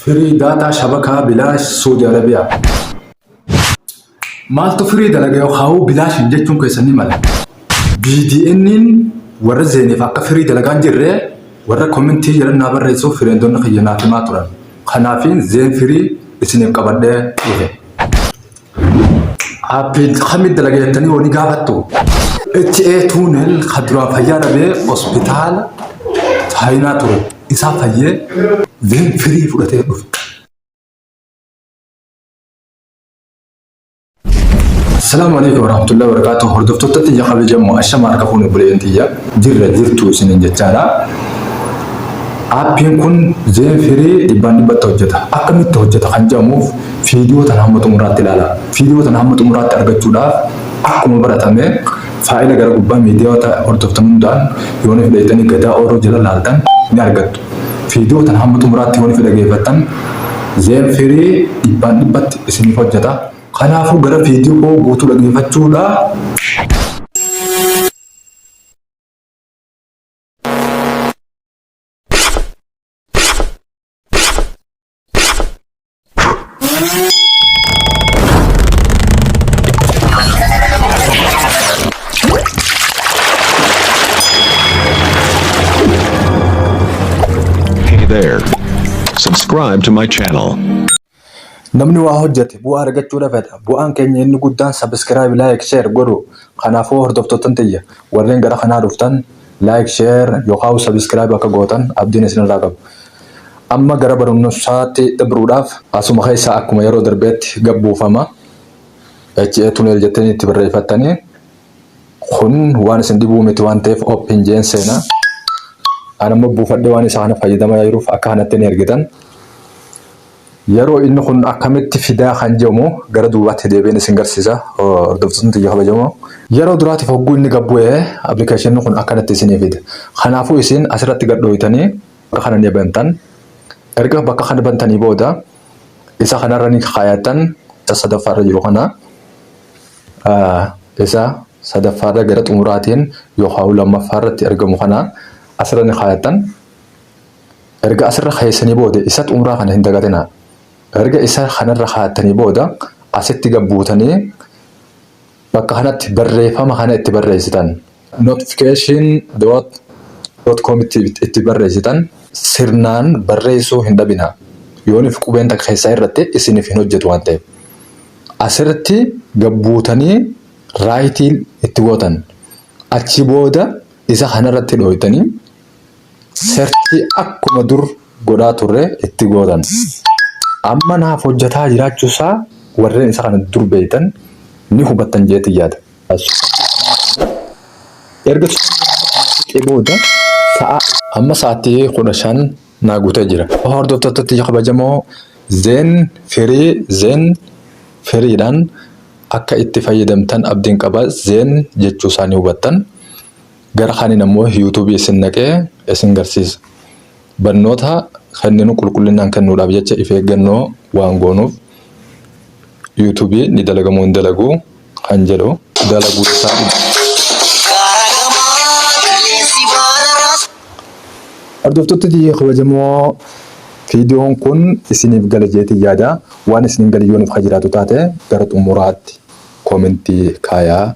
فري داتا شبكة بلاش سعودي عربية. مالتو فري دلقة خاو بلاش نجتون كيسني مالا. BDN ورا زيني فاك فري دلقان جرّة ورا كومنتي جرّا نابر رئيسو فرين دون خيانات ما ترى. خنافين زين فري اسمه كبرده إيه. أبيل خميد دلقة تاني وني قابتو. تونل خدرا فيارا به hospital هاينا ترى. إسحاق هيه زين فري فلته. السلام عليكم ورحمة الله وبركاته. هردفتو تتجه قبل جمع الشمال كفون بلينتيا جرتو سنين جتارا. أبين كن زين فري دبان بتوجده. أكمل توجده خنجامو فيديو تنهم تمرات لالا. فيديو تنهم تمرات أرجعودا. أكمل براتامه فايل أجر قبّا ميديا تا هردفتو من دان يوني في ليتني كذا أورو جلال لالتان نرجعت. فيديو تنهم تمرات يوني في لجيفتان زين فري دبان بت سنين فوجده. خنافو غرا فيديو ko guutuu dhaggeeffachuudha. Hey there. Subscribe to my channel. namni waa hojjete bu'aa argachuudha fedha. Bu'aan keenya inni guddaan subscribe, like, share godhu. Kanaafuu hordoftoottan tiyya warreen gara kanaa dhuftan like, share yookaan subscribe akka gootan abdiin isinirraa qabu. Amma gara barumsaatti dabruudhaaf asuma keessaa akkuma yeroo darbeetti gabbuufama. tunnel jettanii itti barreeffattanii kun waan isin dhibuu miti waan ta'eef open jeen seena. Anammoo buufadhee waan isa kana fayyadamaa jiruuf akka kanatti ni ergitan. Yeroo inni kun akkamitti fidaa kan jedhamu gara duubaatti deebiin isin garsiisa. Hordoftoonni tiyya kabajamoo. Yeroo duraatiif hogguu inni gabbu'ee appilikeeshiniin kun akkanatti isinii fida. Kanaafuu isin asirratti gadhooytanii bakka kana ni bantan. Erga bakka kana bantanii booda isa kanarra ni kaayatan. Isa sadaffaarra jiru kana isa sadaffaarra gara xumuraatiin yookaan lammaffaarratti argamu kana asirra ni kaayatan. Erga asirra kaayessanii booda isa xumuraa kana hin dagatinaa. Erga isa kanarra kaayatanii booda asitti gabbuutanii bakka kanatti barreeffama kana itti barreessitan. notification.com itti barreessitan sirnaan barreessuu hin dhabina. Yooniif qubeen takka keessaa irratti isiniif hin hojjetu waan ta'eef. Asirratti gabbuutanii raayitiin itti gootan. Achi booda isa kanarratti dhooytanii searchii akkuma dur godhaa turre itti gootan. Amma naaf hojjetaa jiraachuusaa warreen isa kana dur beeytan ni hubattan jeetii yaada. Erga booda amma sa'aatii 15 naa guutee jira. Hordoftootatti kabajamoo zeen firiidhaan akka itti fayyadamtan abdiin qaba. Zeen jechuu isaanii hubattan. Gara kaaniin ammoo yuutuubii isin naqee isin garsiisa. Barnoota kanneen qulqullinaan kennuudhaaf jecha if eeggannoo waan goonuuf yuutuubii ni dalagamoo hin dalagu kan jedhu dalaguu isaa. Hordoftoonni kabajamoo viidiyoon kun isiniif gala jeetii yaada. Waan isiniin gala yooniif jiraatu taate gara xumuraatti koomentii kaayaa.